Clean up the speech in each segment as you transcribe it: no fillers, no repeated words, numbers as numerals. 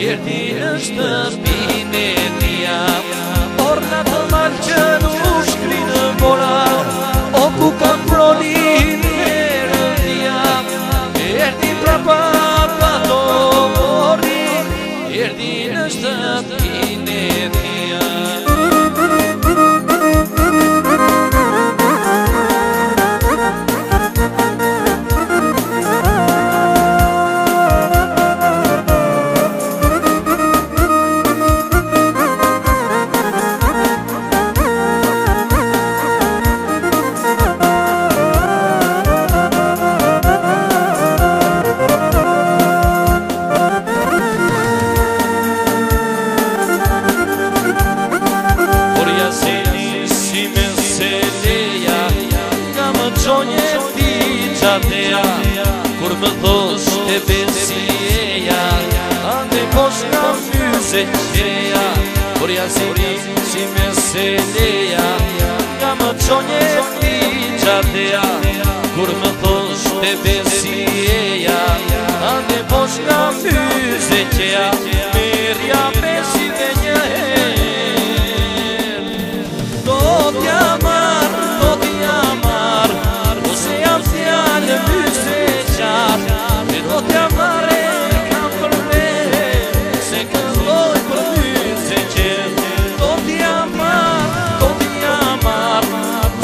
erdi në shtëpinë e mia. Orna të malë që nuk shkrinë mora, o ku kam pronin herëndia. Erdi prapa pato mori, erdi në shtëpinë e mia. Kur më thosh e besieja, ande posh nga myse qeja. Por jasini si meseleja, nga më qonje ti qateja. Kur më thosh e besieja, ande posh nga myse qeja. Merja besi dhe një her, do t'ja marr, do t'ja marr, ose jam fjallë myse qatë. Me do t'ja marre kam për me, se këndoj për myse qetë. Do t'ja marr,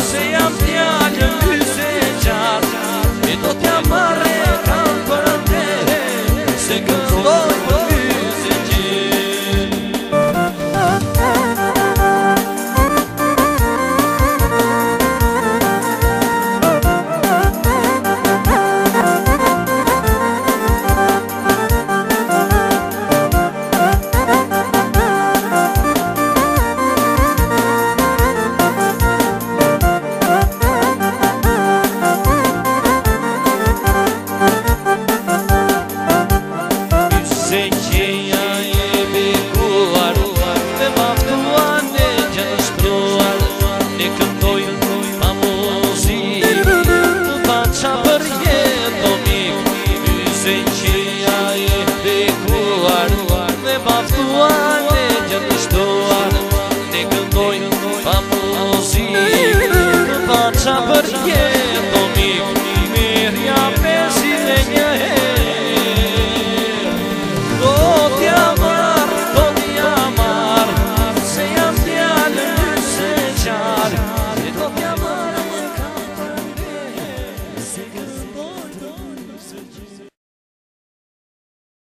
se jam fjallë myse qatë. Me do t'ja marre kam për me, se këndoj për myse qetë. Sim.